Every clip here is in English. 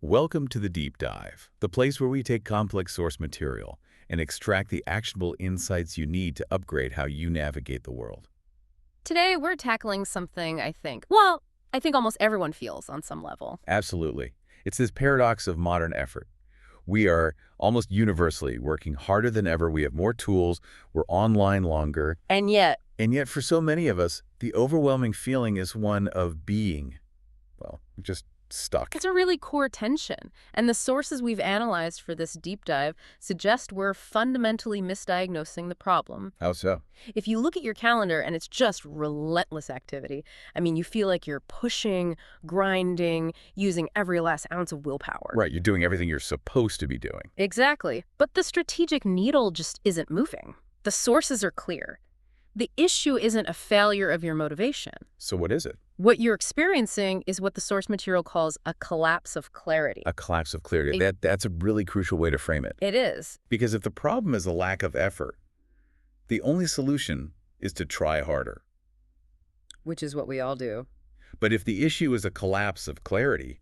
Welcome to the Deep Dive, the place where we take complex source material and extract the actionable insights you need to upgrade how you navigate the world. Today, we're tackling something I think almost everyone feels on some level. Absolutely. It's this paradox of modern effort. We are almost universally working harder than ever. We have more tools. We're online longer. And yet, And yet, for so many of us, the overwhelming feeling is one of being, just stuck. it's a really core tension. And the sources we've analyzed for this deep dive suggest we're fundamentally misdiagnosing the problem. How so? If you look at your calendar and it's just relentless activity, you feel like you're pushing, grinding, using every last ounce of willpower. Right, you're doing everything you're supposed to be doing. Exactly. But the strategic needle just isn't moving. The sources are clear. The issue isn't a failure of your motivation. So what is it? What you're experiencing is what the source material calls a collapse of clarity. A collapse of clarity. That's a really crucial way to frame it. It is. Because if the problem is a lack of effort, the only solution is to try harder. Which is what we all do. But if the issue is a collapse of clarity,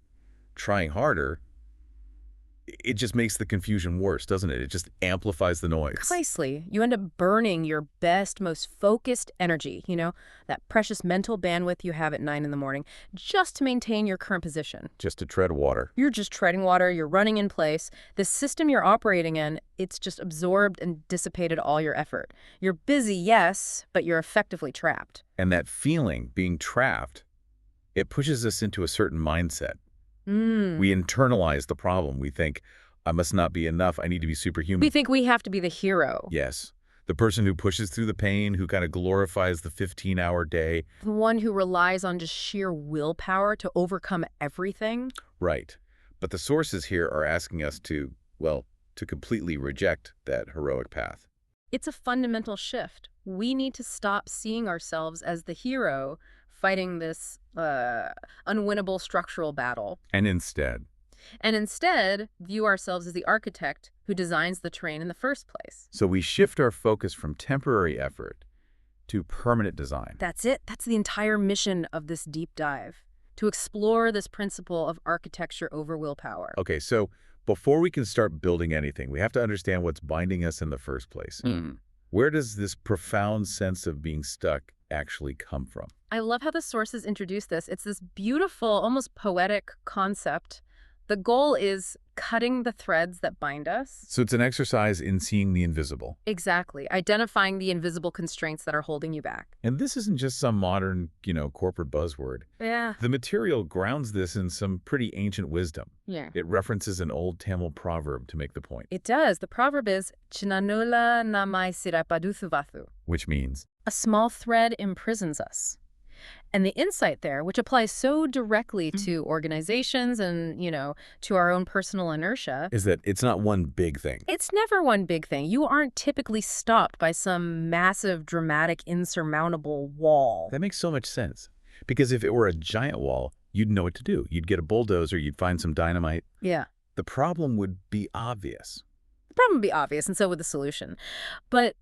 trying harder, it just makes the confusion worse, doesn't it? It just amplifies the noise. Precisely. You end up burning your best, most focused energy, that precious mental bandwidth you have at 9 in the morning, just to maintain your current position. Just to tread water. You're just treading water, you're running in place. The system you're operating in, it's just absorbed and dissipated all your effort. You're busy, yes, but you're effectively trapped. And that feeling, being trapped, it pushes us into a certain mindset. We internalize the problem. We think, I must not be enough. I need to be superhuman. We think we have to be the hero. Yes. The person who pushes through the pain, who kind of glorifies the 15-hour day. The one who relies on just sheer willpower to overcome everything. Right. But the sources here are asking us to completely reject that heroic path. It's a fundamental shift. We need to stop seeing ourselves as the hero fighting this unwinnable structural battle. And instead View ourselves as the architect who designs the terrain in the first place. So we shift our focus from temporary effort to permanent design. That's it. That's the entire mission of this deep dive, to explore this principle of architecture over willpower. Okay, so before we can start building anything, we have to understand what's binding us in the first place. Where does this profound sense of being stuck actually come from? I love how the sources introduce this. It's this beautiful, almost poetic concept. The goal is cutting the threads that bind us. So it's an exercise in seeing the invisible. Exactly. Identifying the invisible constraints that are holding you back. And this isn't just some modern, corporate buzzword. Yeah. The material grounds this in some pretty ancient wisdom. Yeah. It references an old Tamil proverb to make the point. It does. The proverb is, Chinanula namai sirapaduthuvathu, Which means? a small thread imprisons us. And the insight there, which applies so directly to organizations and, to our own personal inertia, Is that it's not one big thing. it's never one big thing. You aren't typically stopped by some massive, dramatic, insurmountable wall. That makes so much sense. Because if it were a giant wall, you'd know what to do. You'd get a bulldozer, you'd find some dynamite. Yeah. The problem would be obvious. The problem would be obvious, and so would the solution. But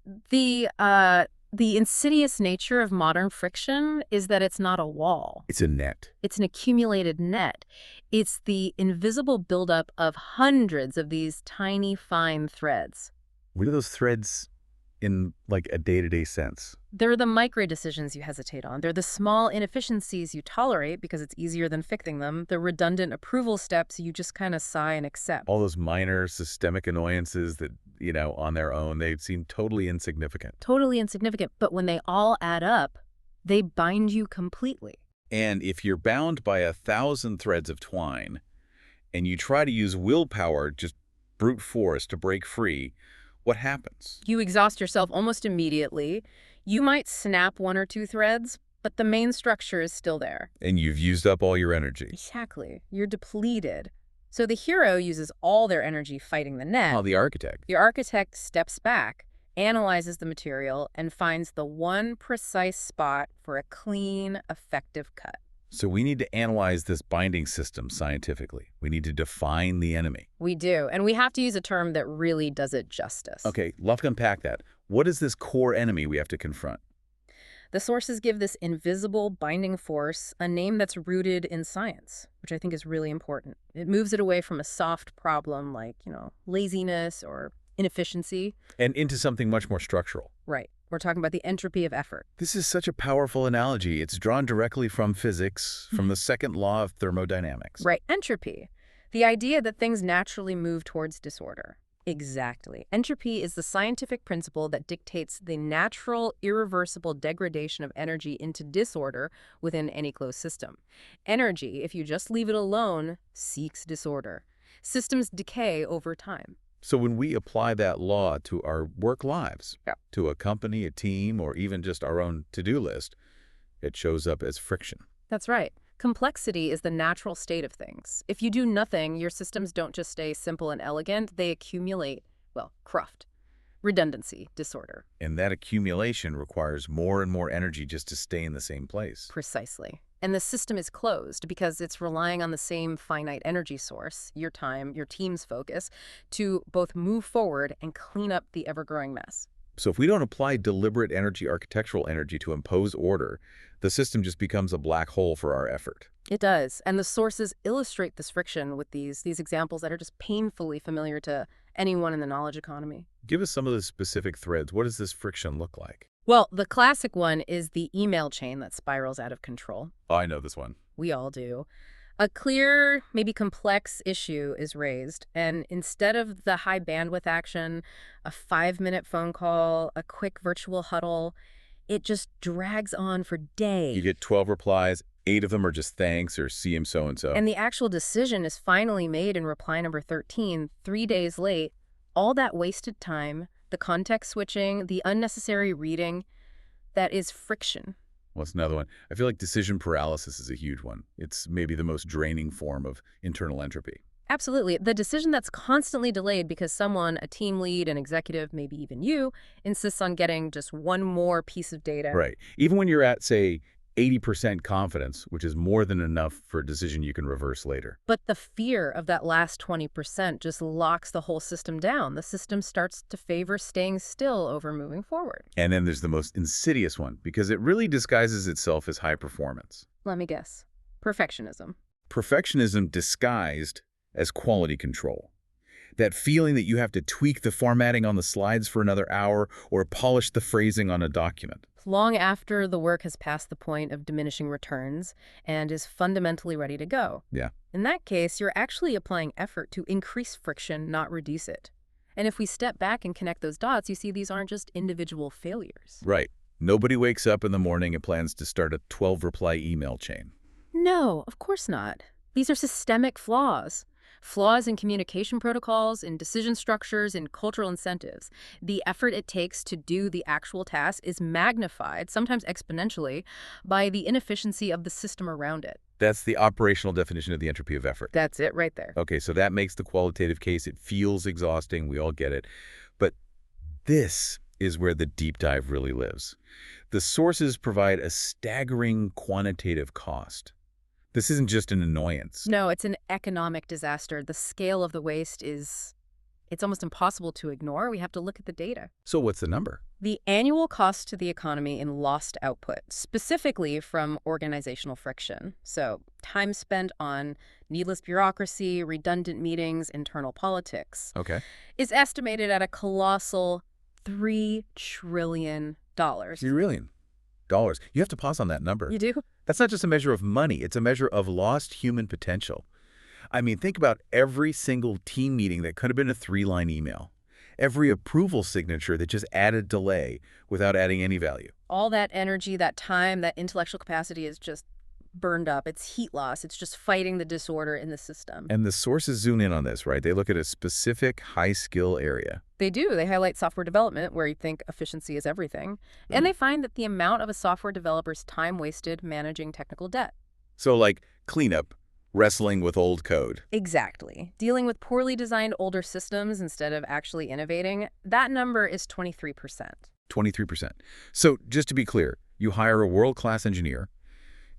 the insidious nature of modern friction is that it's not a wall. It's a net. It's an accumulated net. It's the invisible buildup of hundreds of these tiny, fine threads. What are those threads in like a day-to-day sense? They're the micro decisions you hesitate on. They're the small inefficiencies you tolerate because it's easier than fixing them. The redundant approval steps you just kind of sigh and accept. All those minor systemic annoyances that, on their own, they seem totally insignificant. Totally insignificant, but when they all add up, they bind you completely. And if you're bound by 1,000 threads of twine and you try to use willpower, just brute force, to break free, what happens? You exhaust yourself almost immediately. You might snap one or two threads, but the main structure is still there. And you've used up all your energy. Exactly. You're depleted. So the hero uses all their energy fighting the net. Oh, the architect. The architect steps back, analyzes the material, and finds the one precise spot for a clean, effective cut. So we need to analyze this binding system scientifically. We need to define the enemy. We do, and we have to use a term that really does it justice. Okay, let's unpack that. What is this core enemy we have to confront? The sources give this invisible binding force a name that's rooted in science, which I think is really important. It moves it away from a soft problem like, laziness or inefficiency. And into something much more structural. Right. We're talking about the entropy of effort. This is such a powerful analogy. It's drawn directly from physics, from the second law of thermodynamics. Right. Entropy. The idea that things naturally move towards disorder. Exactly. Entropy is the scientific principle that dictates the natural, irreversible degradation of energy into disorder within any closed system. Energy, if you just leave it alone, seeks disorder. Systems decay over time. So when we apply that law to our work lives, Yeah. to a company, a team, or even just our own to-do list, it shows up as friction. That's right. Complexity is the natural state of things. If you do nothing, your systems don't just stay simple and elegant, they accumulate, cruft, redundancy, disorder. And that accumulation requires more and more energy just to stay in the same place. Precisely. And the system is closed because it's relying on the same finite energy source, your time, your team's focus, to both move forward and clean up the ever-growing mess. So if we don't apply deliberate energy, architectural energy to impose order, the system just becomes a black hole for our effort. It does. And the sources illustrate this friction with these examples that are just painfully familiar to anyone in the knowledge economy. Give us some of the specific threads. What does this friction look like? Well, the classic one is the email chain that spirals out of control. Oh, I know this one. We all do. A clear, maybe complex issue is raised, and instead of the high bandwidth action, a 5-minute phone call, a quick virtual huddle, it just drags on for days. You get 12 replies, 8 of them are just thanks or see him so-and-so. And the actual decision is finally made in reply number 13, 3 days late. All that wasted time, the context switching, the unnecessary reading, that is friction. What's another one? I feel like decision paralysis is a huge one. It's maybe the most draining form of internal entropy. Absolutely. The decision that's constantly delayed because someone, a team lead, an executive, maybe even you, insists on getting just one more piece of data. Right. Even when you're at, say, 80% confidence, which is more than enough for a decision you can reverse later. But the fear of that last 20% just locks the whole system down. The system starts to favor staying still over moving forward. And then there's the most insidious one, because it really disguises itself as high performance. Let me guess. Perfectionism. Perfectionism disguised as quality control. That feeling that you have to tweak the formatting on the slides for another hour or polish the phrasing on a document. Long after the work has passed the point of diminishing returns and is fundamentally ready to go. Yeah. In that case, you're actually applying effort to increase friction, not reduce it. And if we step back and connect those dots, you see these aren't just individual failures. Right. Nobody wakes up in the morning and plans to start a 12-reply email chain. No, of course not. These are systemic flaws. Flaws in communication protocols, in decision structures, in cultural incentives. The effort it takes to do the actual task is magnified, sometimes exponentially, by the inefficiency of the system around it. That's the operational definition of the entropy of effort. That's it right there. Okay, so that makes the qualitative case. It feels exhausting. We all get it. But this is where the deep dive really lives. The sources provide a staggering quantitative cost. This isn't just an annoyance. No, it's an economic disaster. The scale of the waste it's almost impossible to ignore. We have to look at the data. So what's the number? The annual cost to the economy in lost output, specifically from organizational friction. So time spent on needless bureaucracy, redundant meetings, internal politics, Okay. is estimated at a colossal $3 trillion. $3 trillion. You have to pause on that number. You do? That's not just a measure of money. It's a measure of lost human potential. I mean, think about every single team meeting that could have been a 3-line email. Every approval signature that just added delay without adding any value. All that energy, that time, that intellectual capacity is just burned up. It's heat loss. It's just fighting the disorder in the system. And the sources zoom in on this, right? They look at a specific high-skill area. They do. They highlight software development, where you think efficiency is everything. And they find that the amount of a software developer's time wasted managing technical debt. So like cleanup, wrestling with old code. Exactly. Dealing with poorly designed older systems instead of actually innovating, that number is 23%. 23%. So just to be clear, you hire a world-class engineer,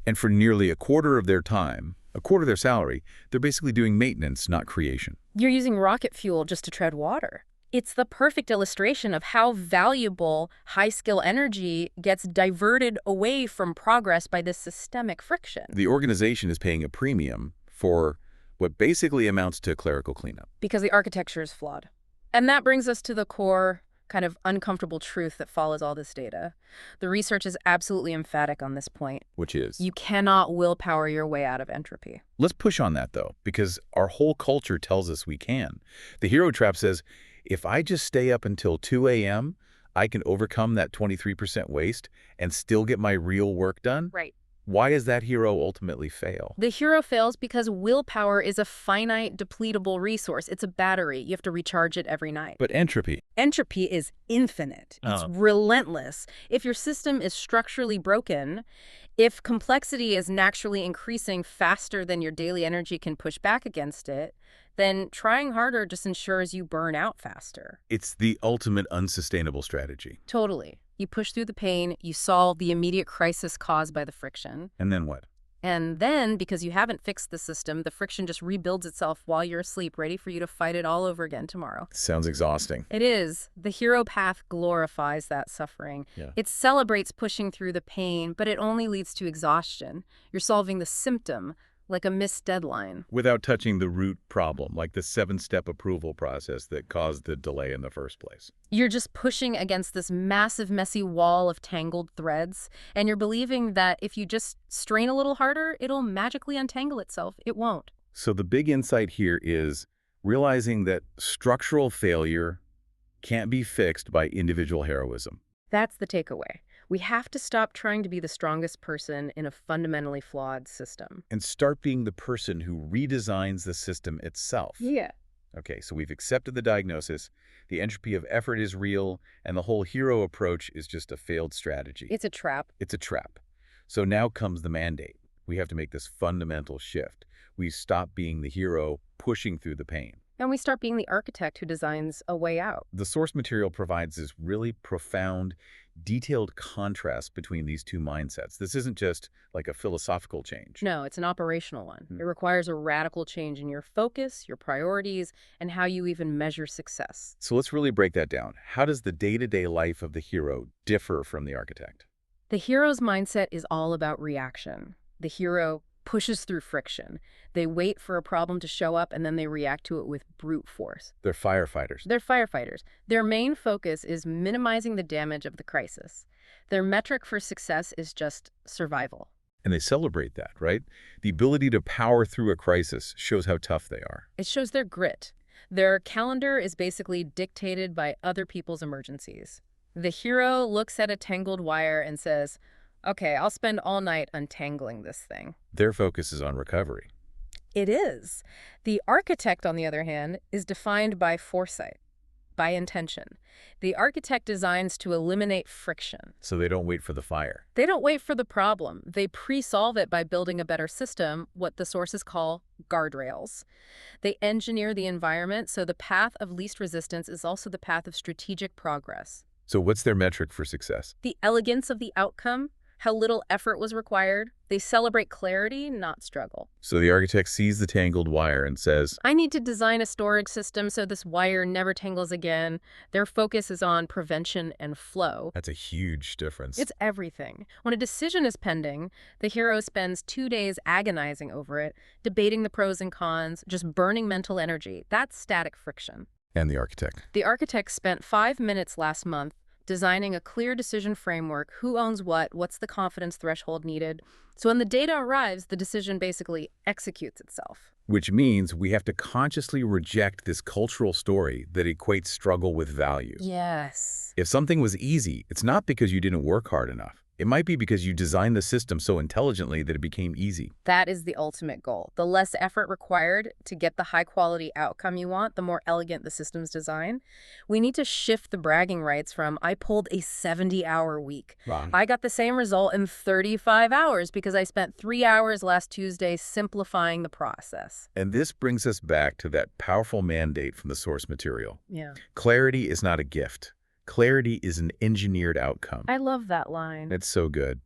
and for nearly a quarter of their time, a quarter of their salary, they're basically doing maintenance, not creation. You're using rocket fuel just to tread water. It's the perfect illustration of how valuable high-skill energy gets diverted away from progress by this systemic friction. The organization is paying a premium for what basically amounts to clerical cleanup. Because the architecture is flawed. And that brings us to the core, kind of uncomfortable truth that follows all this data. The research is absolutely emphatic on this point. Which is? You cannot willpower your way out of entropy. Let's push on that, though, because our whole culture tells us we can. The hero trap says, if I just stay up until 2 a.m., I can overcome that 23% waste and still get my real work done? Right. Why does that hero ultimately fail? The hero fails because willpower is a finite, depletable resource. It's a battery. You have to recharge it every night. But entropy. Entropy is infinite. It's relentless. If your system is structurally broken, if complexity is naturally increasing faster than your daily energy can push back against it, then trying harder just ensures you burn out faster. It's the ultimate unsustainable strategy. Totally. You push through the pain, you solve the immediate crisis caused by the friction. And then what? And then, because you haven't fixed the system, the friction just rebuilds itself while you're asleep, ready for you to fight it all over again tomorrow. Sounds exhausting. It is. The hero path glorifies that suffering. Yeah. It celebrates pushing through the pain, but it only leads to exhaustion. You're solving the symptom, like a missed deadline. Without touching the root problem, like the 7-step approval process that caused the delay in the first place. You're just pushing against this massive, messy wall of tangled threads, and you're believing that if you just strain a little harder, it'll magically untangle itself. It won't. So the big insight here is realizing that structural failure can't be fixed by individual heroism. That's the takeaway. We have to stop trying to be the strongest person in a fundamentally flawed system. And start being the person who redesigns the system itself. Yeah. Okay, so we've accepted the diagnosis, the entropy of effort is real, and the whole hero approach is just a failed strategy. It's a trap. It's a trap. So now comes the mandate. We have to make this fundamental shift. We stop being the hero pushing through the pain. And we start being the architect who designs a way out. The source material provides this really profound, detailed contrast between these two mindsets. This isn't just like a philosophical change. No, it's an operational one. It requires a radical change in your focus, your priorities, and how you even measure success. So let's really break that down. How does the day-to-day life of the hero differ from the architect? The hero's mindset is all about reaction. The hero pushes through friction. They wait for a problem to show up and then they react to it with brute force. They're firefighters. They're firefighters. Their main focus is minimizing the damage of the crisis. Their metric for success is just survival. And they celebrate that, right? The ability to power through a crisis shows how tough they are. It shows their grit. Their calendar is basically dictated by other people's emergencies. The hero looks at a tangled wire and says, okay, I'll spend all night untangling this thing. Their focus is on recovery. It is. The architect, on the other hand, is defined by foresight, by intention. The architect designs to eliminate friction. So they don't wait for the fire. They don't wait for the problem. They pre-solve it by building a better system, what the sources call guardrails. They engineer the environment so the path of least resistance is also the path of strategic progress. So what's their metric for success? The elegance of the outcome, how little effort was required. They celebrate clarity, not struggle. So the architect sees the tangled wire and says, I need to design a storage system so this wire never tangles again. Their focus is on prevention and flow. that's a huge difference. It's everything. When a decision is pending, the hero spends 2 days agonizing over it, debating the pros and cons, just burning mental energy. That's static friction. And the architect. The architect spent 5 minutes last month designing a clear decision framework, who owns what, what's the confidence threshold needed. So when the data arrives, the decision basically executes itself. Which means we have to consciously reject this cultural story that equates struggle with value. Yes. If something was easy, it's not because you didn't work hard enough. It might be because you designed the system so intelligently that it became easy. That is the ultimate goal. The less effort required to get the high-quality outcome you want, the more elegant the system's design. We need to shift the bragging rights from, I pulled a 70-hour week. Wrong. I got the same result in 35 hours because I spent 3 hours last Tuesday simplifying the process. And this brings us back to that powerful mandate from the source material. Yeah. Clarity is not a gift. Clarity is an engineered outcome. I love that line. It's so good.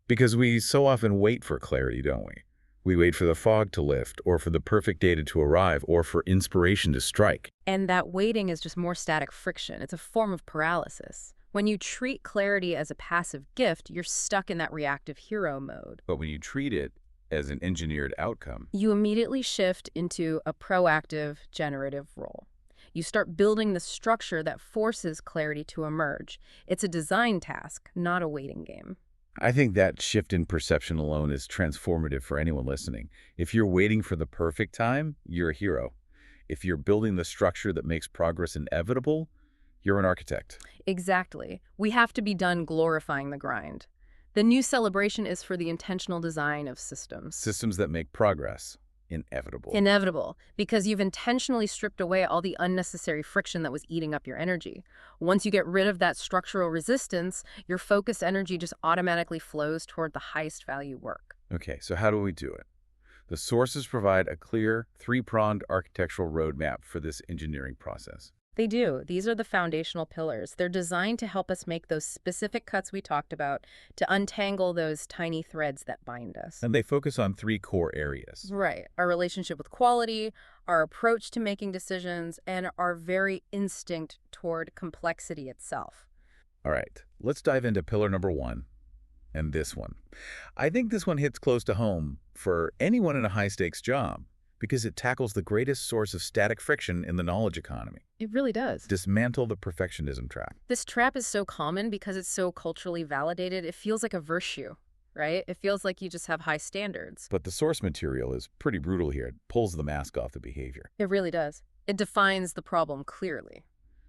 Because we so often wait for clarity, don't we? We wait for the fog to lift, or for the perfect data to arrive, or for inspiration to strike. And that waiting is just more static friction. It's a form of paralysis. When you treat clarity as a passive gift, you're stuck in that reactive hero mode. But when you treat it as an engineered outcome, You immediately shift into a proactive, generative role. You start building the structure that forces clarity to emerge. It's a design task, not a waiting game. I think that shift in perception alone is transformative for anyone listening. If you're waiting for the perfect time, you're a hero. If you're building the structure that makes progress inevitable, you're an architect. Exactly. We have to be done glorifying the grind. The new celebration is for the intentional design of systems. Systems that make progress inevitable. Inevitable, because you've intentionally stripped away all the unnecessary friction that was eating up your energy. Once you get rid of that structural resistance, your focused energy just automatically flows toward the highest value work. Okay, so how do we do it? The sources provide a clear, three-pronged architectural roadmap for this engineering process. They do. These are the foundational pillars. They're designed to help us make those specific cuts we talked about, to untangle those tiny threads that bind us. And they focus on three core areas. Right. Our relationship with quality, our approach to making decisions, and our very instinct toward complexity itself. All right, let's dive into pillar number one, and this one. I think this one hits close to home for anyone in a high-stakes job because it tackles the greatest source of static friction in the knowledge economy. It really does. Dismantle the perfectionism trap. This trap is so common because it's so culturally validated. It feels like a virtue, right? It feels like you just have high standards. But the source material is pretty brutal here. It pulls the mask off the behavior. It really does. It defines the problem clearly.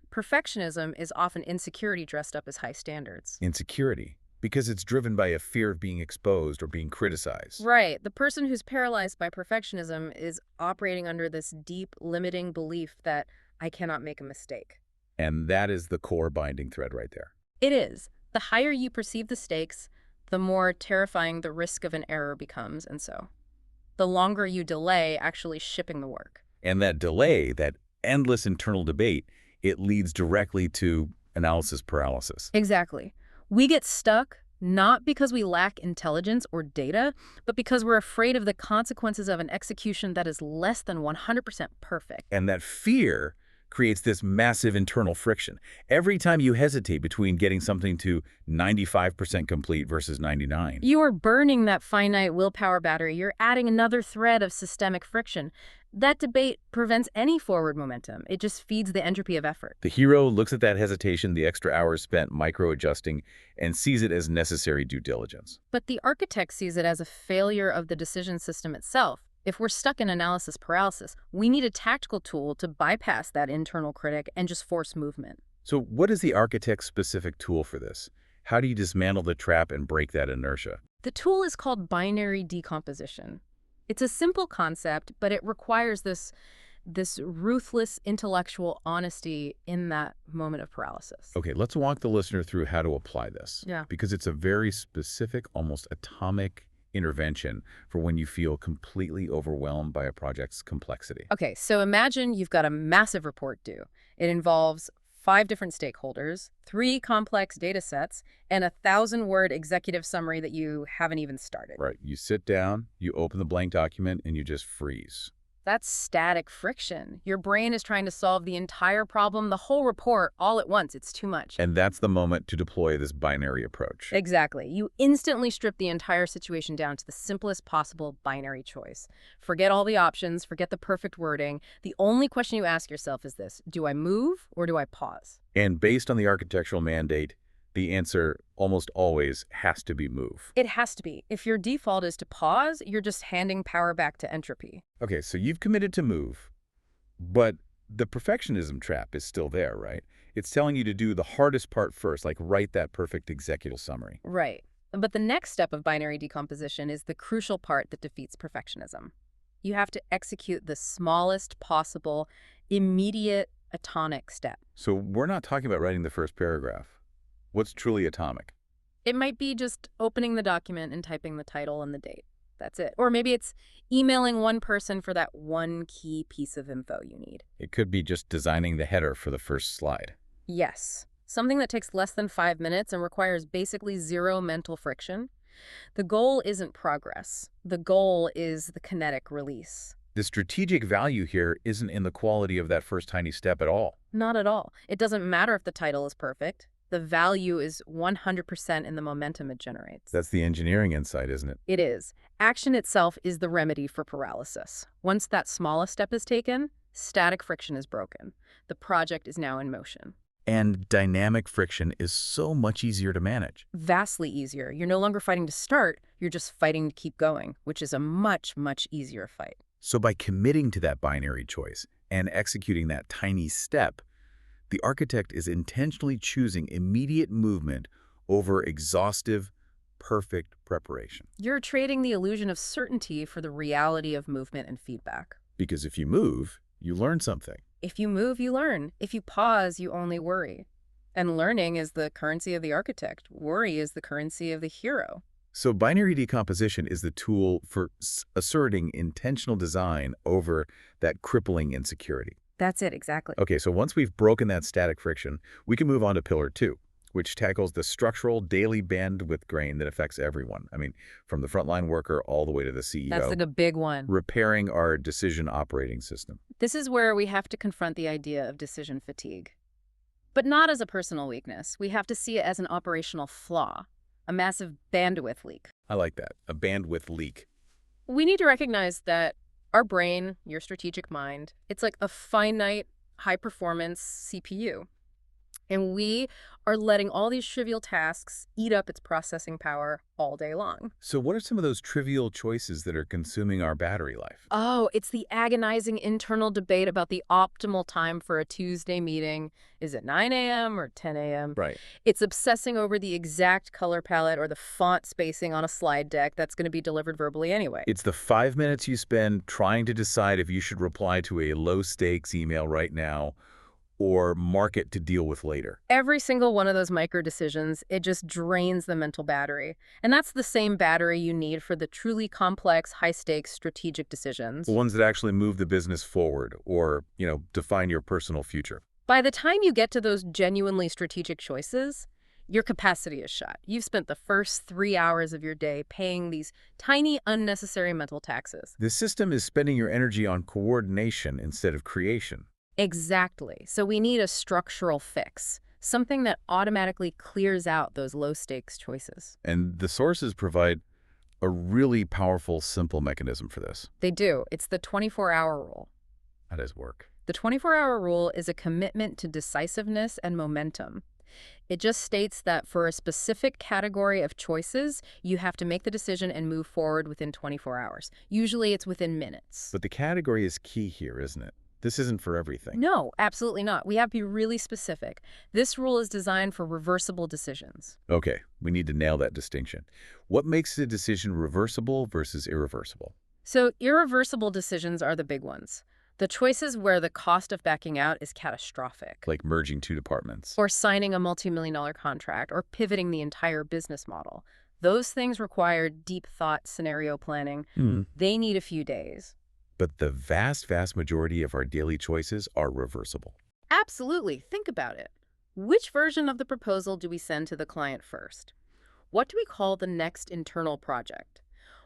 Perfectionism is often insecurity dressed up as high standards. Insecurity, because it's driven by a fear of being exposed or being criticized. Right. The person who's paralyzed by perfectionism is operating under this deep, limiting belief that I cannot make a mistake. And that is the core binding thread right there. It is. The higher you perceive the stakes, the more terrifying the risk of an error becomes, and so the longer you delay actually shipping the work. And that delay, that endless internal debate, it leads directly to analysis paralysis. Exactly. We get stuck not because we lack intelligence or data, but because we're afraid of the consequences of an execution that is less than 100% perfect. And that fear creates this massive internal friction. Every time you hesitate between getting something to 95% complete versus 99. You are burning that finite willpower battery. You're adding another thread of systemic friction. That debate prevents any forward momentum. It just feeds the entropy of effort. The hero looks at that hesitation, the extra hours spent micro-adjusting, and sees it as necessary due diligence. But the architect sees it as a failure of the decision system itself. If we're stuck in analysis paralysis, we need a tactical tool to bypass that internal critic and just force movement. So what is the architect's specific tool for this? How do you dismantle the trap and break that inertia? The tool is called binary decomposition. It's a simple concept, but it requires this ruthless intellectual honesty in that moment of paralysis. Okay, let's walk the listener through how to apply this. Yeah. Because it's a very specific, almost atomic intervention for when you feel completely overwhelmed by a project's complexity. Okay, so imagine you've got a massive report due. It involves 5 different stakeholders, 3 complex data sets, and a 1,000-word executive summary that you haven't even started. Right. You sit down, you open the blank document, and you just freeze. That's static friction. Your brain is trying to solve the entire problem, the whole report, all at once. It's too much. And that's the moment to deploy this binary approach. Exactly. You instantly strip the entire situation down to the simplest possible binary choice. Forget all the options, forget the perfect wording. The only question you ask yourself is this: do I move or do I pause? And based on the architectural mandate, the answer almost always has to be move. It has to be. If your default is to pause, you're just handing power back to entropy. Okay, so you've committed to move, but the perfectionism trap is still there, right? It's telling you to do the hardest part first, like write that perfect executive summary. Right. But the next step of binary decomposition is the crucial part that defeats perfectionism. You have to execute the smallest possible, immediate, atomic step. So we're not talking about writing the first paragraph. What's truly atomic? It might be just opening the document and typing the title and the date. That's it. Or maybe it's emailing one person for that one key piece of info you need. It could be just designing the header for the first slide. Yes. Something that takes less than 5 minutes and requires basically zero mental friction. The goal isn't progress. The goal is the kinetic release. The strategic value here isn't in the quality of that first tiny step at all. Not at all. It doesn't matter if the title is perfect. The value is 100% in the momentum it generates. That's the engineering insight, isn't it? It is. Action itself is the remedy for paralysis. Once that smallest step is taken, static friction is broken. The project is now in motion. And dynamic friction is so much easier to manage. Vastly easier. You're no longer fighting to start, you're just fighting to keep going, which is a much, much easier fight. So by committing to that binary choice and executing that tiny step, the architect is intentionally choosing immediate movement over exhaustive, perfect preparation. You're trading the illusion of certainty for the reality of movement and feedback. Because if you move, you learn something. If you move, you learn. If you pause, you only worry. And learning is the currency of the architect. Worry is the currency of the hero. So binary decomposition is the tool for asserting intentional design over that crippling insecurity. That's it, exactly. Okay, so once we've broken that static friction, we can move on to pillar 2, which tackles the structural daily bandwidth drain that affects everyone. I mean, from the frontline worker all the way to the CEO. That's like a big one. Repairing our decision operating system. This is where we have to confront the idea of decision fatigue. But not as a personal weakness. We have to see it as an operational flaw, a massive bandwidth leak. I like that, a bandwidth leak. We need to recognize that our brain, your strategic mind, it's like a finite, high-performance CPU. And we are letting all these trivial tasks eat up its processing power all day long. So what are some of those trivial choices that are consuming our battery life? Oh, it's the agonizing internal debate about the optimal time for a Tuesday meeting. Is it 9 a.m. or 10 a.m.? Right. It's obsessing over the exact color palette or the font spacing on a slide deck that's going to be delivered verbally anyway. It's the 5 minutes you spend trying to decide if you should reply to a low-stakes email right now or mark it to deal with later. Every single one of those micro decisions, it just drains the mental battery. And that's the same battery you need for the truly complex, high-stakes strategic decisions. The ones that actually move the business forward or, define your personal future. By the time you get to those genuinely strategic choices, your capacity is shot. You've spent the first 3 hours of your day paying these tiny, unnecessary mental taxes. The system is spending your energy on coordination instead of creation. Exactly. So we need a structural fix, something that automatically clears out those low-stakes choices. And the sources provide a really powerful, simple mechanism for this. They do. It's the 24-hour rule. How does it work? The 24-hour rule is a commitment to decisiveness and momentum. It just states that for a specific category of choices, you have to make the decision and move forward within 24 hours. Usually it's within minutes. But the category is key here, isn't it? This isn't for everything. No, absolutely not. We have to be really specific. This rule is designed for reversible decisions. Okay, we need to nail that distinction. What makes a decision reversible versus irreversible? So irreversible decisions are the big ones. The choices where the cost of backing out is catastrophic. Like merging 2 departments. Or signing a multi-million-dollar contract, or pivoting the entire business model. Those things require deep thought, scenario planning. They need a few days. But the vast, vast majority of our daily choices are reversible. Absolutely. Think about it. Which version of the proposal do we send to the client first? What do we call the next internal project?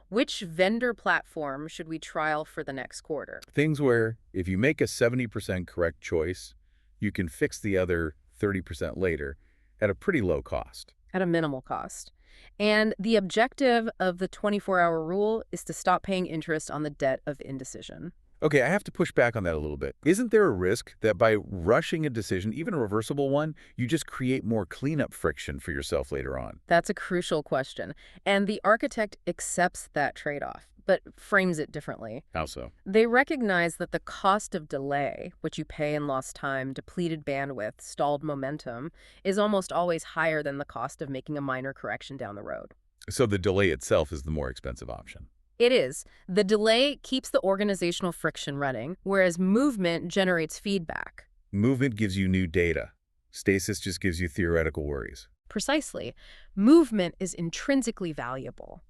Which vendor platform should we trial for the next quarter? Things where if you make a 70% correct choice, you can fix the other 30% later at a pretty low cost. At a minimal cost. And the objective of the 24-hour rule is to stop paying interest on the debt of indecision. Okay, I have to push back on that a little bit. Isn't there a risk that by rushing a decision, even a reversible one, you just create more cleanup friction for yourself later on? That's a crucial question. And the architect accepts that trade-off, but frames it differently. How so? They recognize that the cost of delay, which you pay in lost time, depleted bandwidth, stalled momentum, is almost always higher than the cost of making a minor correction down the road. So the delay itself is the more expensive option. It is. The delay keeps the organizational friction running, whereas movement generates feedback. Movement gives you new data. Stasis just gives you theoretical worries. Precisely. Movement is intrinsically valuable.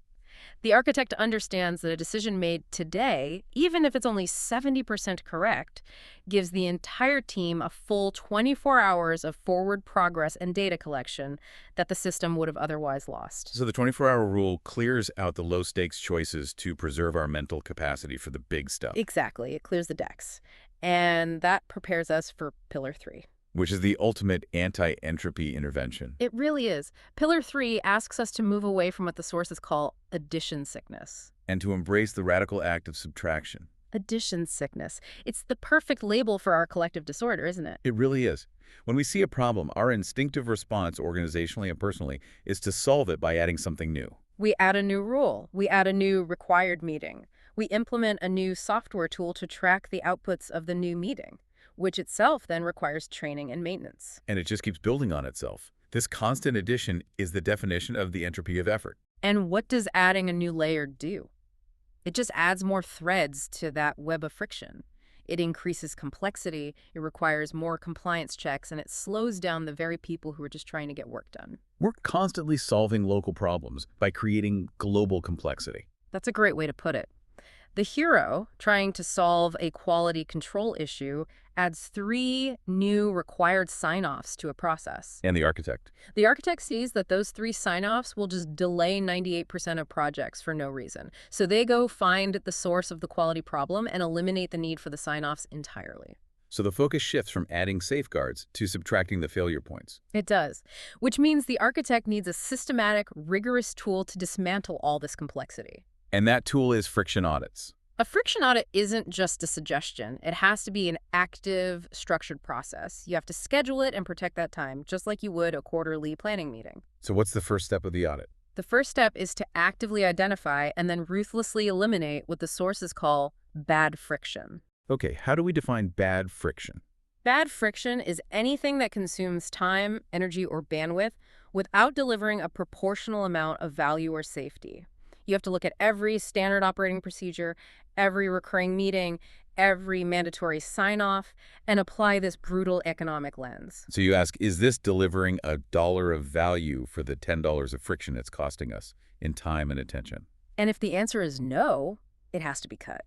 The architect understands that a decision made today, even if it's only 70% correct, gives the entire team a full 24 hours of forward progress and data collection that the system would have otherwise lost. So the 24-hour rule clears out the low-stakes choices to preserve our mental capacity for the big stuff, Exactly. It clears the decks. And that prepares us for Pillar 3. which is the ultimate anti-entropy intervention. It really is. Pillar 3 asks us to move away from what the sources call addition sickness. And to embrace the radical act of subtraction. Addition sickness. It's the perfect label for our collective disorder, isn't it? It really is. When we see a problem, our instinctive response, organizationally and personally, is to solve it by adding something new. We add a new rule. We add a new required meeting. We implement a new software tool to track the outputs of the new meeting, which itself then requires training and maintenance. And it just keeps building on itself. This constant addition is the definition of the entropy of effort. And what does adding a new layer do? It just adds more threads to that web of friction. It increases complexity, it requires more compliance checks, and it slows down the very people who are just trying to get work done. We're constantly solving local problems by creating global complexity. That's a great way to put it. The hero, trying to solve a quality control issue, adds 3 new required sign-offs to a process. And the architect. The architect sees that those 3 sign-offs will just delay 98% of projects for no reason. So they go find the source of the quality problem and eliminate the need for the sign-offs entirely. So the focus shifts from adding safeguards to subtracting the failure points. It does, which means the architect needs a systematic, rigorous tool to dismantle all this complexity. And that tool is friction audits. A friction audit isn't just a suggestion. It has to be an active, structured process. You have to schedule it and protect that time, just like you would a quarterly planning meeting. So what's the first step of the audit? The first step is to actively identify and then ruthlessly eliminate what the sources call bad friction. Okay, how do we define bad friction? Bad friction is anything that consumes time, energy, or bandwidth without delivering a proportional amount of value or safety. You have to look at every standard operating procedure, every recurring meeting, every mandatory sign-off, and apply this brutal economic lens. So you ask, is this delivering $1 of value for the $10 of friction it's costing us in time and attention? And if the answer is no, it has to be cut.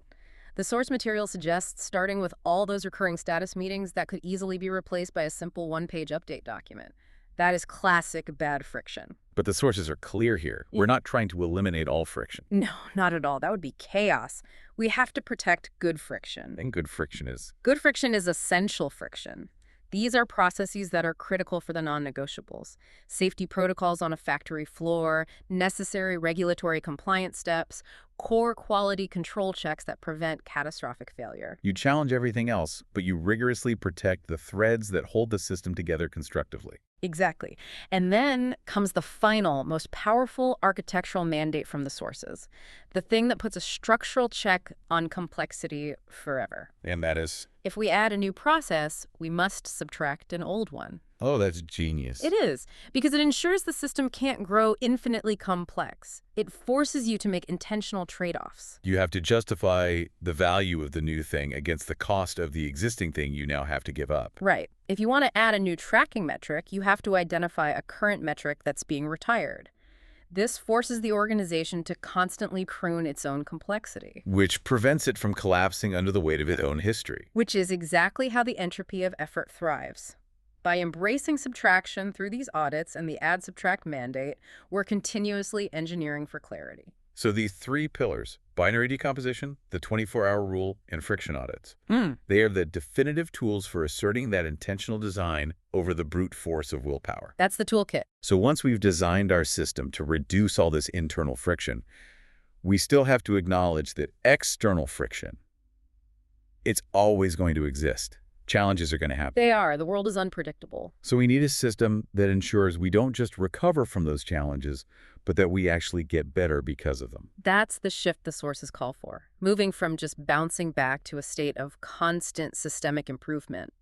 The source material suggests starting with all those recurring status meetings that could easily be replaced by a simple one-page update document. That is classic bad friction. But the sources are clear here. We're not trying to eliminate all friction. No, not at all. That would be chaos. We have to protect good friction. And good friction is. Good friction is essential friction. These are processes that are critical for the non-negotiables. Safety protocols on a factory floor, necessary regulatory compliance steps, core quality control checks that prevent catastrophic failure. You challenge everything else, but you rigorously protect the threads that hold the system together constructively. Exactly. And then comes the final, most powerful architectural mandate from the sources, the thing that puts a structural check on complexity forever. And that is? If we add a new process, we must subtract an old one. Oh, that's genius. It is, because it ensures the system can't grow infinitely complex. It forces you to make intentional trade-offs. You have to justify the value of the new thing against the cost of the existing thing you now have to give up. Right. If you want to add a new tracking metric, you have to identify a current metric that's being retired. This forces the organization to constantly prune its own complexity. Which prevents it from collapsing under the weight of its own history. Which is exactly how the entropy of effort thrives. By embracing subtraction through these audits and the add-subtract mandate, we're continuously engineering for clarity. So these 3 pillars, binary decomposition, the 24-hour rule, and friction audits, they are the definitive tools for asserting that intentional design over the brute force of willpower. That's the toolkit. So once we've designed our system to reduce all this internal friction, we still have to acknowledge that external friction, it's always going to exist. Challenges are going to happen. They are. The world is unpredictable. So we need a system that ensures we don't just recover from those challenges, but that we actually get better because of them. That's the shift the sources call for, moving from just bouncing back to a state of constant systemic improvement.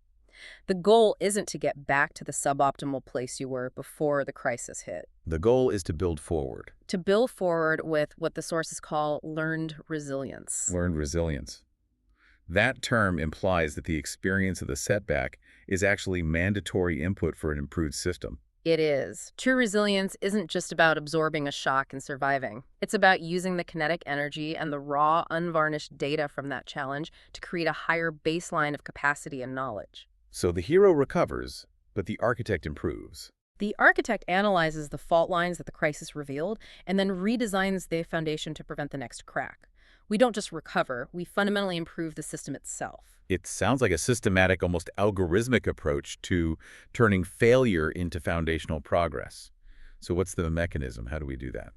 The goal isn't to get back to the suboptimal place you were before the crisis hit. The goal is to build forward. To build forward with what the sources call learned resilience. Learned resilience. That term implies that the experience of the setback is actually mandatory input for an improved system. It is. True resilience isn't just about absorbing a shock and surviving. It's about using the kinetic energy and the raw, unvarnished data from that challenge to create a higher baseline of capacity and knowledge. So the hero recovers, but the architect improves. The architect analyzes the fault lines that the crisis revealed and then redesigns the foundation to prevent the next crack. We don't just recover, we fundamentally improve the system itself. It sounds like a systematic, almost algorithmic approach to turning failure into foundational progress. So what's the mechanism? How do we do that?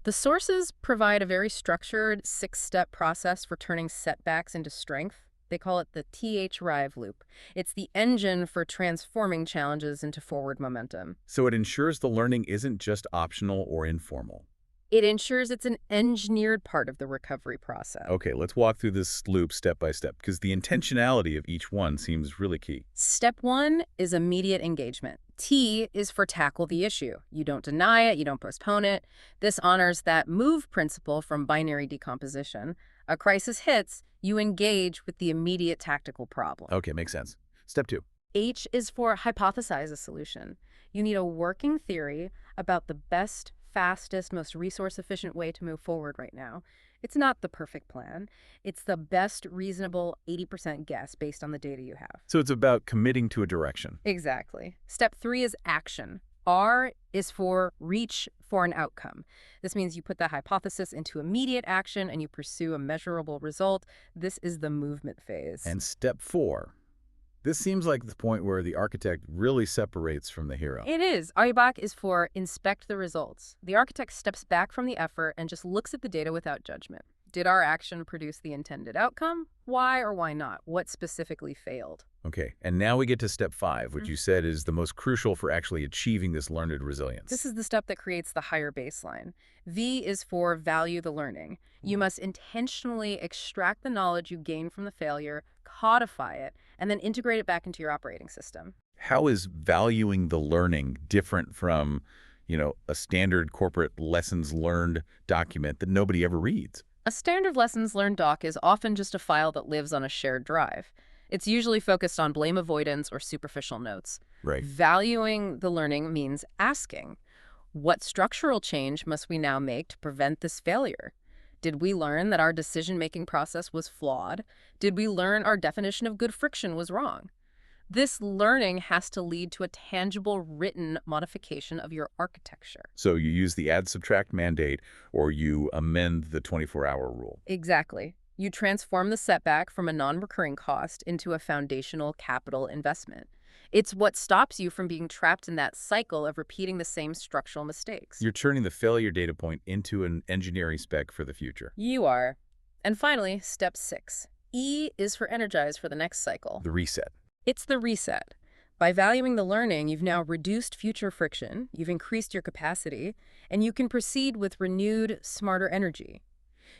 The sources provide a very structured six-step process for turning setbacks into strength. They call it the TH-RIVE loop. It's the engine for transforming challenges into forward momentum. So it ensures the learning isn't just optional or informal. It ensures it's an engineered part of the recovery process. Okay, let's walk through this loop step by step, because the intentionality of each one seems really key. Step 1 is immediate engagement. T is for tackle the issue. You don't deny it, you don't postpone it. This honors that move principle from binary decomposition. A crisis hits, you engage with the immediate tactical problem. Okay, makes sense. Step 2. H is for hypothesize a solution. You need a working theory about the best, fastest, most resource-efficient way to move forward right now. It's not the perfect plan. It's the best reasonable 80% guess based on the data you have. So it's about committing to a direction. Exactly. Step 3 is action. R is for reach for an outcome. This means you put the hypothesis into immediate action and you pursue a measurable result. This is the movement phase. And step 4. This seems like the point where the architect really separates from the hero. It is. Ayubak is for inspect the results. The architect steps back from the effort and just looks at the data without judgment. Did our action produce the intended outcome? Why or why not? What specifically failed? Okay, and now we get to step 5, which you said is the most crucial for actually achieving this learned resilience. This is the step that creates the higher baseline. V is for value the learning. You must intentionally extract the knowledge you gain from the failure, codify it, and then integrate it back into your operating system. How is valuing the learning different from, a standard corporate lessons learned document that nobody ever reads? A standard lessons learned doc is often just a file that lives on a shared drive. It's usually focused on blame avoidance or superficial notes. Right. Valuing the learning means asking, what structural change must we now make to prevent this failure? Did we learn that our decision-making process was flawed? Did we learn our definition of good friction was wrong? This learning has to lead to a tangible written modification of your architecture. So you use the add subtract mandate, or you amend the 24-hour rule. Exactly. You transform the setback from a non-recurring cost into a foundational capital investment. It's what stops you from being trapped in that cycle of repeating the same structural mistakes. You're turning the failure data point into an engineering spec for the future. You are. And finally, step 6. E is for energize for the next cycle. The reset. It's the reset. By valuing the learning, you've now reduced future friction, you've increased your capacity, and you can proceed with renewed, smarter energy.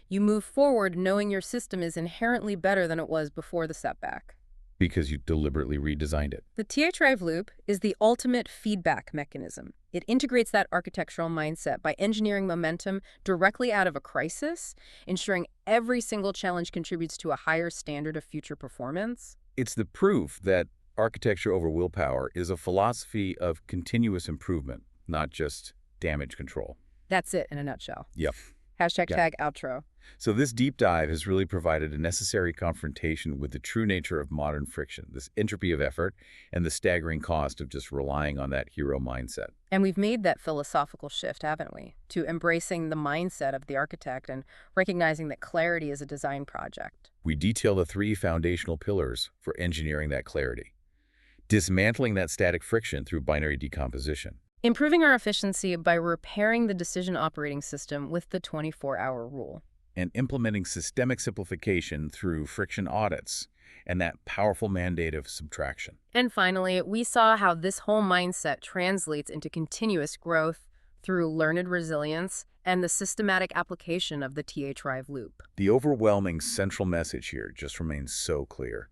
You move forward knowing your system is inherently better than it was before the setback. Because you deliberately redesigned it. The TH-RIVE loop is the ultimate feedback mechanism. It integrates that architectural mindset by engineering momentum directly out of a crisis, ensuring every single challenge contributes to a higher standard of future performance. It's the proof that architecture over willpower is a philosophy of continuous improvement, not just damage control. That's it in a nutshell. Yep. Hashtag Yeah. tag outro. So this deep dive has really provided a necessary confrontation with the true nature of modern friction, this entropy of effort, and the staggering cost of just relying on that hero mindset. And we've made that philosophical shift, haven't we? To embracing the mindset of the architect and recognizing that clarity is a design project. We detail the 3 foundational pillars for engineering that clarity. Dismantling that static friction through binary decomposition. Improving our efficiency by repairing the decision operating system with the 24-hour rule. And implementing systemic simplification through friction audits and that powerful mandate of subtraction. And finally, we saw how this whole mindset translates into continuous growth through learned resilience and the systematic application of the TH-RIVE loop. The overwhelming central message here just remains so clear.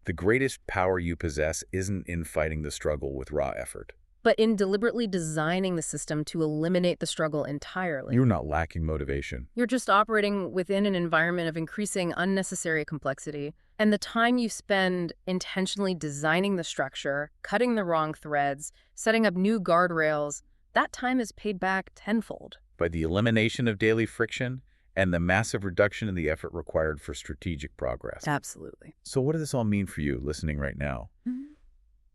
The greatest power you possess isn't in fighting the struggle with raw effort. But in deliberately designing the system to eliminate the struggle entirely. You're not lacking motivation. You're just operating within an environment of increasing unnecessary complexity, And the time you spend intentionally designing the structure, cutting the wrong threads, setting up new guardrails, that time is paid back tenfold. By the elimination of daily friction and the massive reduction in the effort required for strategic progress. Absolutely. So what does this all mean for you listening right now?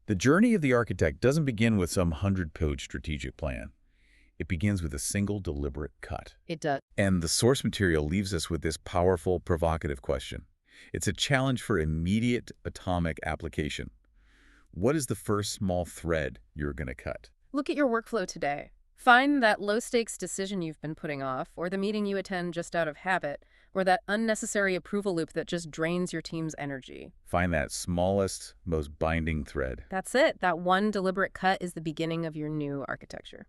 The journey of the architect doesn't begin with some 100-page strategic plan. It begins with a single deliberate cut. It does. And the source material leaves us with this powerful, provocative question. It's a challenge for immediate atomic application. What is the first small thread you're going to cut? Look at your workflow today. Find that low-stakes decision you've been putting off, or the meeting you attend just out of habit, or that unnecessary approval loop that just drains your team's energy. Find that smallest, most binding thread. That's it. That one deliberate cut is the beginning of your new architecture.